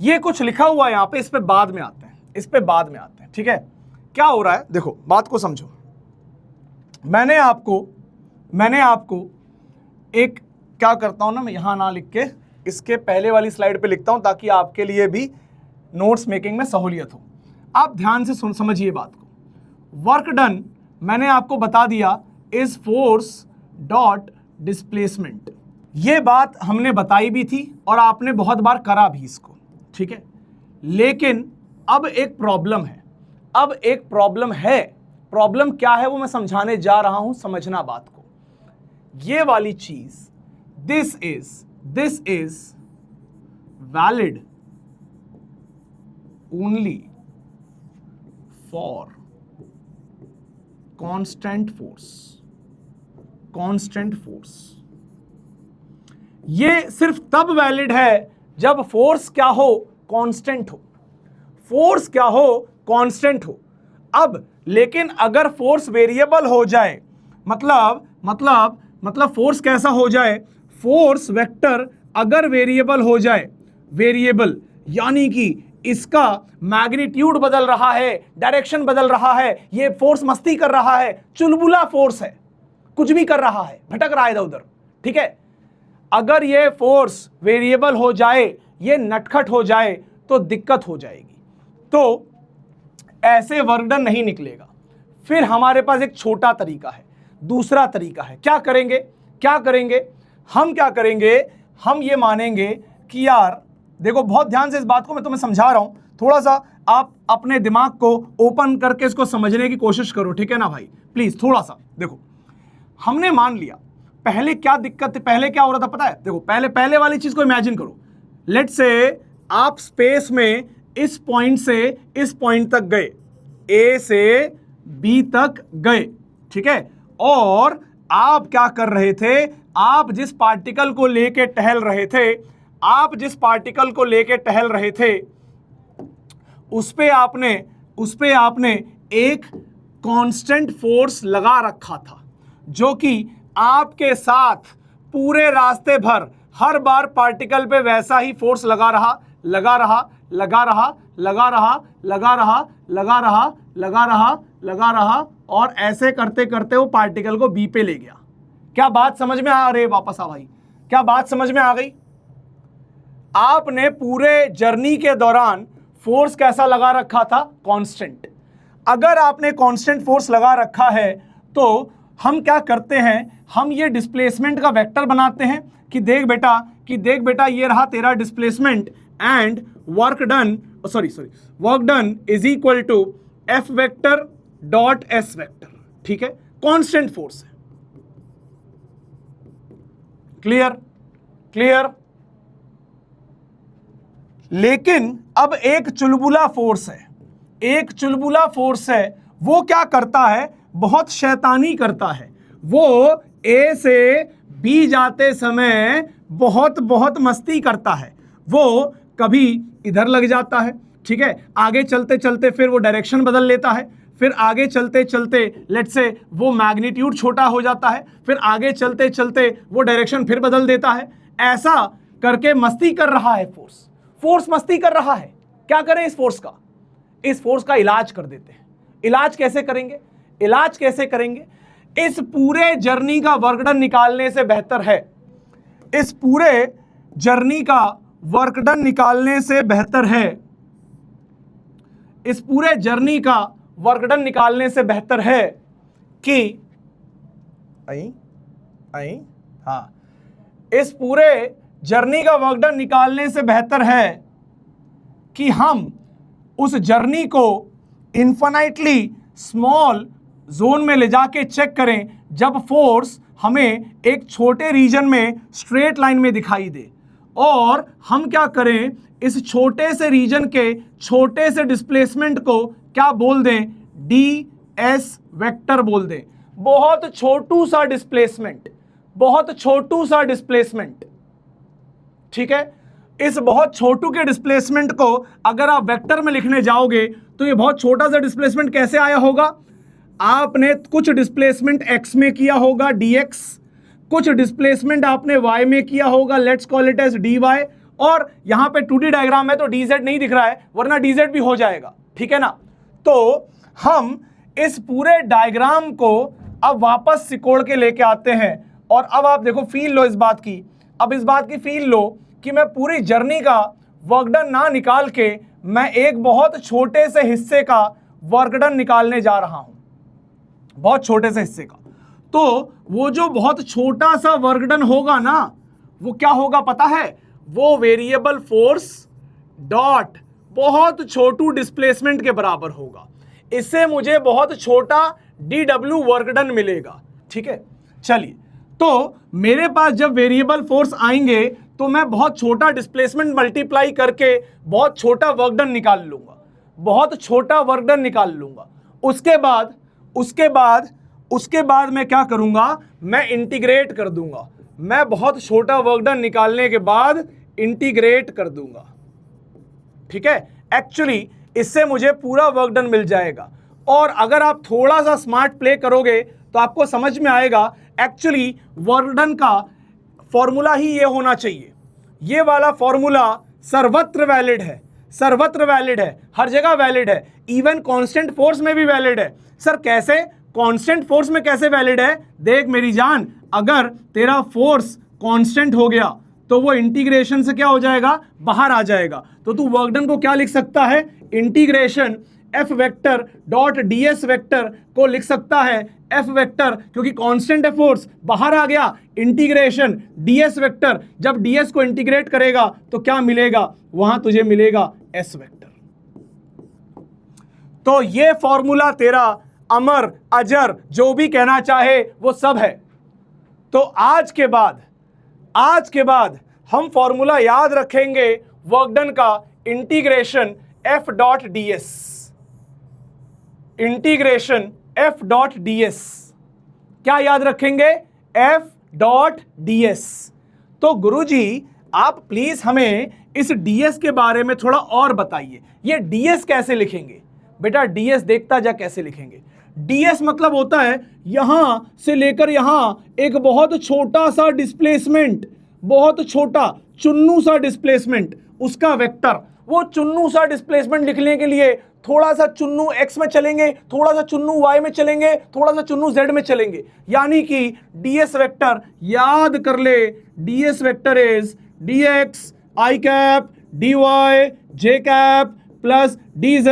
ये कुछ लिखा हुआ है यहाँ पे, इस पे बाद में आते हैं, इस पे बाद में आते हैं, ठीक है। क्या हो रहा है देखो, बात को समझो। मैंने आपको एक क्या करता हूं ना, मैं यहां ना लिख के इसके पहले वाली स्लाइड पे लिखता हूं ताकि आपके लिए भी नोट्स मेकिंग में सहूलियत हो। आप ध्यान से समझिए बात को। वर्क डन मैंने आपको बता दिया इज फोर्स डॉट डिस्प्लेसमेंट। ये बात हमने बताई भी थी और आपने बहुत बार करा भी इसको, ठीक है। लेकिन अब एक प्रॉब्लम है, प्रॉब्लम क्या है वो मैं समझाने जा रहा हूं, समझना बात को। ये वाली चीज this is valid only for constant force. ये सिर्फ तब वैलिड है जब फोर्स क्या हो, कांस्टेंट हो। अब लेकिन अगर फोर्स वेरिएबल हो जाए, मतलब फोर्स कैसा हो जाए, फोर्स वेक्टर अगर वेरिएबल हो जाए, वेरिएबल यानी कि इसका मैग्नीट्यूड बदल रहा है, डायरेक्शन बदल रहा है, ये फोर्स मस्ती कर रहा है, चुलबुला फोर्स है, कुछ भी कर रहा है, भटक रहा है इधर उधर, ठीक है। अगर ये फोर्स वेरिएबल हो जाए, ये नटखट हो जाए तो दिक्कत हो जाएगी, तो ऐसे वर्क डन नहीं निकलेगा। फिर हमारे पास एक छोटा तरीका है, दूसरा तरीका है। क्या करेंगे हम ये मानेंगे कि यार देखो, बहुत ध्यान से इस बात को मैं तुम्हें समझा रहा हूं, थोड़ा सा आप अपने दिमाग को ओपन करके इसको समझने की कोशिश करो, ठीक है ना भाई, प्लीज थोड़ा सा देखो। हमने मान लिया, पहले क्या दिक्कत, पहले क्या हो रहा था पता है, देखो पहले वाली चीज को इमेजिन करो। लेट्स से आप स्पेस में इस पॉइंट से इस पॉइंट तक गए, ए से बी तक गए, ठीक है। और आप क्या कर रहे थे, आप जिस पार्टिकल को लेके टहल रहे थे उस पे आपने एक कांस्टेंट फोर्स लगा रखा था, जो कि आपके साथ पूरे रास्ते भर हर बार पार्टिकल पे वैसा ही फोर्स लगा रहा और ऐसे करते करते वो पार्टिकल को बी पे ले गया। क्या बात समझ में आ रही? वापस आ भाई, क्या बात समझ में आ गई? आपने पूरे जर्नी के दौरान फोर्स कैसा लगा रखा था? कांस्टेंट। अगर आपने कांस्टेंट फोर्स लगा रखा है तो हम क्या करते हैं, हम ये डिस्प्लेसमेंट का वेक्टर बनाते हैं कि देख बेटा ये रहा तेरा displacement and work done is equal to F vector dot S vector, ठीक है। कांस्टेंट फोर्स है। क्लियर। लेकिन अब एक चुलबुला फोर्स है, वो क्या करता है, बहुत शैतानी करता है। वो ए से बी जाते समय बहुत मस्ती करता है। वो कभी इधर लग जाता है, ठीक है, आगे चलते चलते फिर वो डायरेक्शन बदल लेता है, फिर आगे चलते चलते लेट्स से वो मैग्नीट्यूड छोटा हो जाता है, फिर आगे चलते चलते वो डायरेक्शन फिर बदल देता है। ऐसा करके मस्ती कर रहा है फोर्स मस्ती कर रहा है। क्या करें इस फोर्स का इलाज कर देते हैं। इलाज कैसे करेंगे? इस पूरे जर्नी का वर्क डन निकालने से बेहतर है, कि इस पूरे जर्नी का वर्क डन निकालने से बेहतर है कि हम उस जर्नी को इन्फिनिटली स्मॉल जोन में ले जाके चेक करें, जब फोर्स हमें एक छोटे रीजन में स्ट्रेट लाइन में दिखाई दे, और हम क्या करें, इस छोटे से रीजन के छोटे से डिस्प्लेसमेंट को क्या बोल दें, डी एस वेक्टर बोल दें। बहुत छोटू सा डिस्प्लेसमेंट, ठीक है। इस बहुत छोटू के डिस्प्लेसमेंट को अगर आप वेक्टर में लिखने जाओगे तो ये बहुत छोटा सा डिस्प्लेसमेंट कैसे आया होगा, आपने कुछ डिस्प्लेसमेंट x में किया होगा dx, कुछ डिस्प्लेसमेंट आपने y में किया होगा, let's call it as dy, और यहां पे 2D डायग्राम है तो dz नहीं दिख रहा है, वरना dz भी हो जाएगा, ठीक है ना। तो हम इस पूरे डायग्राम को अब वापस सिकोड़ के लेके आते हैं और अब आप देखो, फील लो इस बात की, अब इस बात की फील लो कि मैं पूरी जर्नी का वर्क डन ना निकाल के मैं एक बहुत छोटे से हिस्से का वर्क डन निकालने जा रहा हूं, बहुत छोटे से हिस्से का। तो वो जो बहुत छोटा सा वर्क डन होगा ना, वो क्या होगा पता है, वो वेरिएबल फोर्स डॉट बहुत छोटू डिस्प्लेसमेंट के बराबर होगा। इससे मुझे बहुत छोटा dw वर्क डन मिलेगा, ठीक है। चलिए, तो मेरे पास जब वेरिएबल फोर्स आएंगे तो मैं बहुत छोटा डिस्प्लेसमेंट मल्टीप्लाई करके बहुत छोटा वर्क डन निकाल लूंगा, बहुत छोटा वर्क डन निकाल लूंगा। उसके बाद मैं क्या करूंगा, मैं इंटीग्रेट कर दूंगा। मैं बहुत छोटा वर्क डन निकालने के बाद इंटीग्रेट कर दूंगा, ठीक है। एक्चुअली इससे मुझे पूरा वर्क डन मिल जाएगा। और अगर आप थोड़ा सा स्मार्ट प्ले करोगे तो आपको समझ में आएगा, एक्चुअली वर्क डन का फॉर्मूला ही ये होना चाहिए। ये वाला फॉर्मूला सर्वत्र वैलिड है, सर्वत्र वैलिड है, हर जगह वैलिड है, इवन कांस्टेंट फोर्स में भी वैलिड है। सर कैसे, कांस्टेंट फोर्स में कैसे वैलिड है? देख मेरी जान, अगर तेरा फोर्स कांस्टेंट हो गया तो वो इंटीग्रेशन से क्या हो जाएगा, बाहर आ जाएगा। तो तू वर्क डन को क्या लिख सकता है, integration F vector dot ds vector को लिख सकता है एफ वेक्टर, क्योंकि कांस्टेंट है फोर्स, बाहर आ गया, इंटीग्रेशन ds वेक्टर। जब ds को इंटीग्रेट करेगा तो क्या मिलेगा, वहां तुझे मिलेगा s वेक्टर। तो ये फॉर्मूला तेरा अमर अजर जो भी कहना चाहे वो सब है। तो आज के बाद हम फॉर्मूला याद रखेंगे वर्क डन का, integration F dot ds, integration F dot ds। क्या याद रखेंगे, एफ डॉट ds। तो गुरुजी आप प्लीज हमें इस ds के बारे में थोड़ा और बताइए, ये ds कैसे लिखेंगे? बेटा ds देखता जा कैसे लिखेंगे। ds मतलब होता है यहां से लेकर यहां एक बहुत छोटा सा डिस्प्लेसमेंट, बहुत छोटा चुन्नू सा डिस्प्लेसमेंट, उसका वेक्टर। वो चुन्नू सा डिस्प्लेसमेंट लिखने के लिए थोड़ा सा चुन्नू x में चलेंगे, थोड़ा सा चुन्नू y में चलेंगे, थोड़ा सा चुन्नू z में चलेंगे, यानी कि ds वेक्टर याद कर ले, ds vector is dx i cap dy j cap plus dz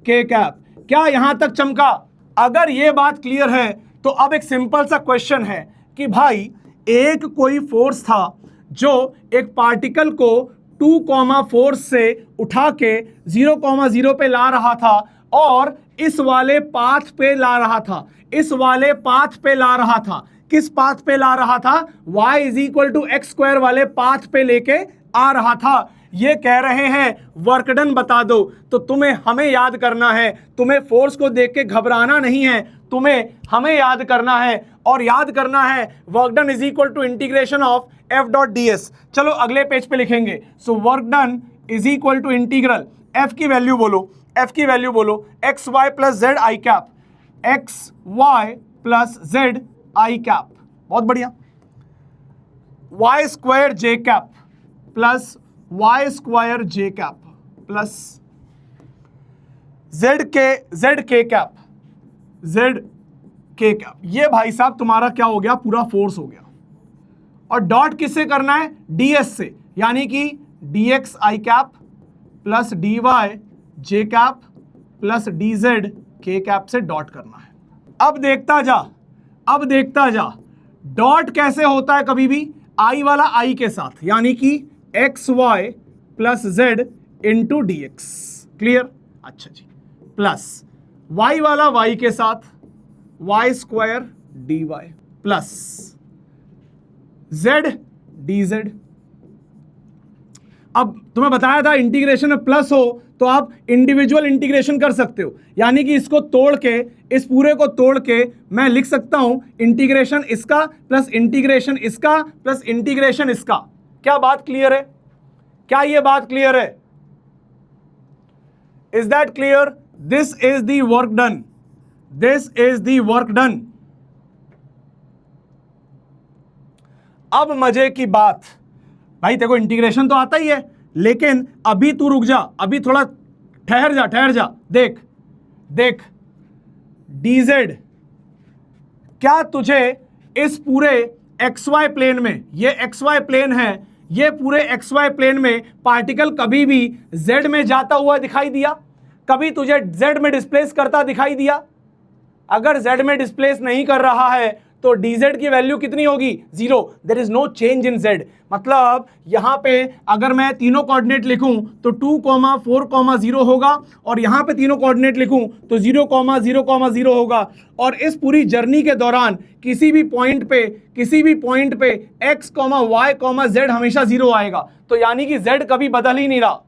k cap. क्या यहां तक चमका? अगर ये बात क्लियर है तो अब एक सिंपल सा क्वेश्चन है कि भाई एक कोई फोर्स था जो एक पार्टिकल को 2, से उठा के 0, पे ला रहा था और इस वाले पाथ पे ला रहा था, इस वाले पाथ पे ला रहा था। किस पाथ पे ला रहा था? y = x² वाले पाथ पे लेके आ रहा था। ये कह रहे हैं वर्क डन बता दो, तो तुम्हें हमें याद करना है, तुम्हें फोर्स को देख के घबराना नहीं है, तुम्हें हमें याद करना है। और याद करना है work done = integration of F dot ds। चलो अगले पेज पे लिखेंगे। So work done = integral, F की वैल्यू बोलो, एफ की वैल्यू बोलो, x y plus z i cap, x y plus z i cap, बहुत बढ़िया, y² j cap plus y² j cap plus z k cap, z k cap. ये भाई साहब तुम्हारा क्या हो गया, पूरा फोर्स हो गया। और डॉट किससे करना है? ds से, यानी कि dx i cap plus dy j cap plus dz k cap से डॉट करना है। अब देखता जा, डॉट कैसे होता है कभी भी, i वाला i के साथ, यानी कि x y plus z into d x. Clear? अच्छा जी, प्लस y वाला y के साथ y² dy plus z dz। अब तुम्हें बताया था इंटीग्रेशन में प्लस हो तो आप इंडिविजुअल इंटीग्रेशन कर सकते हो, यानी कि इसको तोड़ के, इस पूरे को तोड़ के मैं लिख सकता हूं इंटीग्रेशन इसका प्लस इंटीग्रेशन इसका प्लस इंटीग्रेशन इसका। क्या बात क्लियर है? क्या ये बात क्लियर है? Is that clear? This is the work done, this is the work done. अब मजे की बात, भाई तेरे को इंटीग्रेशन तो आता ही है, लेकिन अभी तू रुक जा, अभी थोड़ा ठहर जा। देख देख dz, क्या तुझे इस पूरे xy प्लेन में, ये xy प्लेन है, ये पूरे xy प्लेन में पार्टिकल कभी भी z में जाता हुआ दिखाई दिया? कभी तुझे z में डिस्प्लेस करता दिखाई दिया? अगर z में डिस्प्लेस नहीं कर रहा है तो dz की वैल्यू कितनी होगी? 0। There is no change in z। मतलब यहां पे अगर मैं तीनों कोऑर्डिनेट लिखूं तो 2, 4, 0 होगा, और यहां पे तीनों कोऑर्डिनेट लिखूं तो 0, 0, 0 होगा। और इस पूरी जर्नी के दौरान किसी भी पॉइंट पे x, y, z हमेशा 0 आएगा। तो यानी कि z कभी बदल ही नहीं रहा।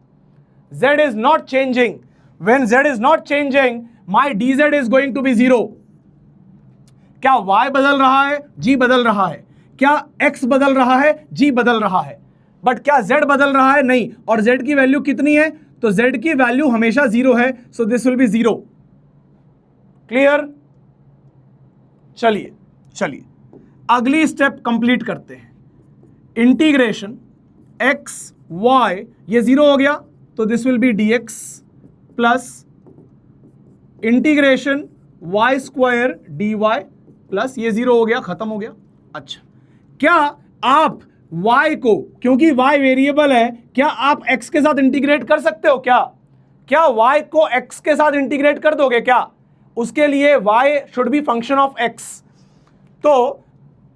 z is not changing. When z is not changing, my dz is going to be 0. क्या y बदल रहा है? जी बदल रहा है। क्या x बदल रहा है? जी बदल रहा है। बट क्या z बदल रहा है? नहीं। और z की वैल्यू कितनी है? तो z की वैल्यू हमेशा 0 है, सो दिस विल बी 0। क्लियर? चलिए अगली स्टेप कंप्लीट करते हैं। इंटीग्रेशन x y, ये 0 हो गया तो this will B dx plus integration y square dy plus ये 0 हो गया, खत्म हो गया। अच्छा, क्या आप y को, क्योंकि y वेरिएबल है, क्या आप x के साथ इंटीग्रेट कर सकते हो? क्या y को x के साथ इंटीग्रेट कर दोगे क्या? उसके लिए y should be function of x। तो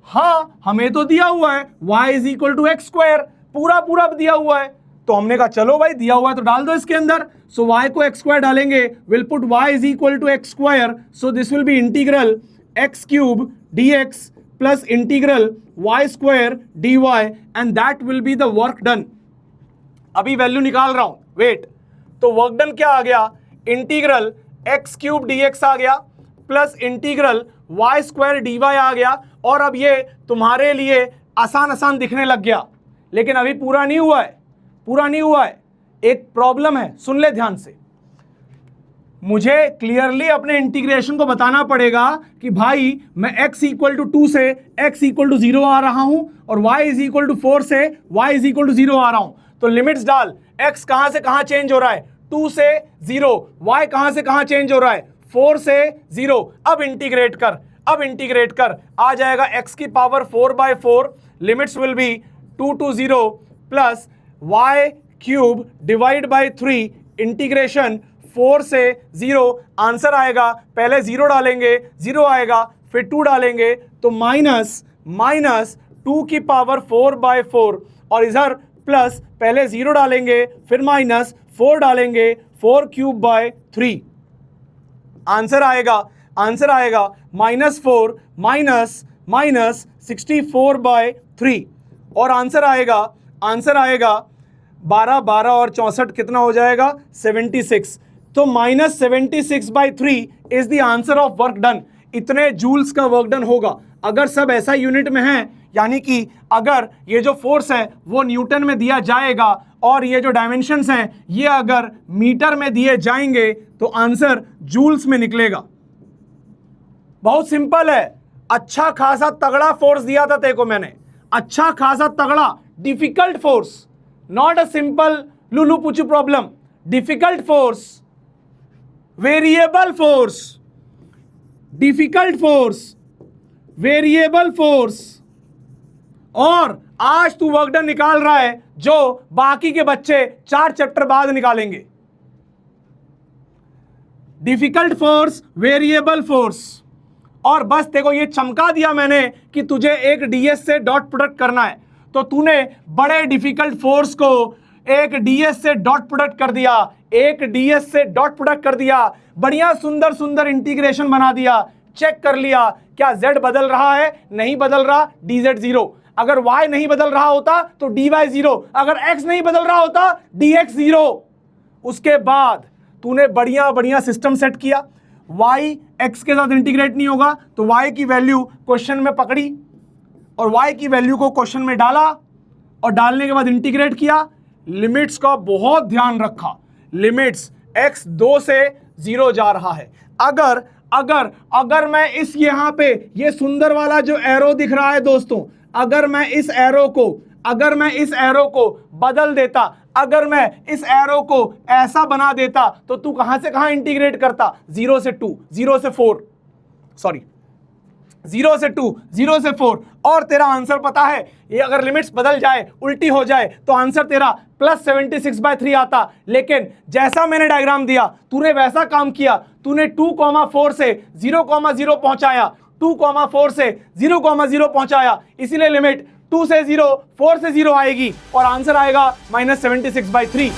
हाँ, हमें तो दिया हुआ है y is equal to x square, पूरा दिया हुआ है, तो हमने कहा चलो भाई दिया हुआ है तो डाल दो इसके अंदर। सो y को एक्स स्क्वायर डालेंगे, will put y is equal to x square, so this will be integral x cube dx plus integral y square dy and that will be the work done. अभी value निकाल रहा हूं, wait. तो work done क्या आ गया? Integral x cube dx आ गया plus integral y square dy आ गया। और अब ये तुम्हारे लिए आसान दिखने लग गया, लेकिन अभी पूरा नहीं हुआ है। एक प्रॉब्लम है, सुन ले ध्यान से। मुझे क्लियरली अपने इंटीग्रेशन को बताना पड़ेगा कि भाई मैं x इक्वल टू 2 से x इक्वल टू 0 आ रहा हूं और y इज इक्वल टू 4 से y इज इक्वल टू 0 आ रहा हूं। तो लिमिट्स डाल, x कहां से कहां चेंज हो रहा है? 2 से 0। y कहां से कहां चेंज हो रहा है? 4 से 0। अब इंटीग्रेट कर, आ जाएगा x की power 4/4, limits will be 2 to 0 plus y cube divide by 3 integration 4 से 0। आंसर आएगा, पहले 0 डालेंगे, 0 आएगा, फिर 2 डालेंगे तो माइनस 2 की पावर 4/4, और इधर प्लस पहले 0 डालेंगे, फिर माइनस 4 डालेंगे, 4 क्यूब बाय 3। आंसर आएगा -4 माइनस 64/3, और आंसर आएगा 12 और 64 कितना हो जाएगा? 76। तो -76/3 is the answer of work done. इतने जूल्स का वर्क डन होगा। अगर सब ऐसा यूनिट में है, यानी कि अगर ये जो फोर्स है वो न्यूटन में दिया जाएगा और ये जो डायमेंशंस हैं ये अगर मीटर में दिए जाएंगे तो आंसर जूल्स में निकलेगा। बहुत सिंपल है। अच्छा खासा तगड़ा फोर्स दिया था तेरे को मैंने, अच्छा खासा तगड़ा, difficult force, not a simple लुलू पुचू problem, difficult force, variable force, difficult force, variable force. और आज तू वर्क डन निकाल रहा है जो बाकी के बच्चे 4 चैप्टर बाद निकालेंगे। Difficult force, variable force. और बस देखो ये चमका दिया मैंने कि तुझे एक डीएस से डॉट प्रोडक्ट करना है, तो तूने बड़े डिफिकल्ट फोर्स को एक डीएस से डॉट प्रोडक्ट कर दिया, एक डीएस से डॉट प्रोडक्ट कर दिया, बढ़िया सुंदर इंटीग्रेशन बना दिया, चेक कर लिया क्या z बदल रहा है? नहीं बदल रहा, dz 0। अगर y नहीं बदल रहा होता तो dy 0, अगर x नहीं बदल रहा होता dx 0। उसके बाद तूने बढ़िया सिस्टम सेट किया। y x के साथ इंटीग्रेट नहीं होगा तो y की वैल्यू क्वेश्चन में पकड़ी और y की वैल्यू को क्वेश्चन में डाला, और डालने के बाद इंटीग्रेट किया। लिमिट्स का बहुत ध्यान रखा, लिमिट्स x 2 से 0 जा रहा है। अगर मैं इस यहां पे ये सुंदर वाला जो एरो दिख रहा है दोस्तों, अगर मैं इस एरो को अगर मैं इस एरो को बदल देता, अगर मैं इस एरो को ऐसा बना देता, तो तू कहां से कहां इंटीग्रेट करता? 0 से 2, 0 से 4, सॉरी 0 से 2, 0 से 4, और तेरा आंसर पता है, ये अगर लिमिट्स बदल जाए, उल्टी हो जाए, तो आंसर तेरा +76/3 आता। लेकिन जैसा मैंने डायग्राम दिया, तूने वैसा काम किया, तूने 2,4 से 0,0 पहुंचाया, 2,4 से 0,0 पहुंचाया, इसीलिए लिमिट 2 से 0, 4 से 0 आएगी और आंसर आएगा -76/3।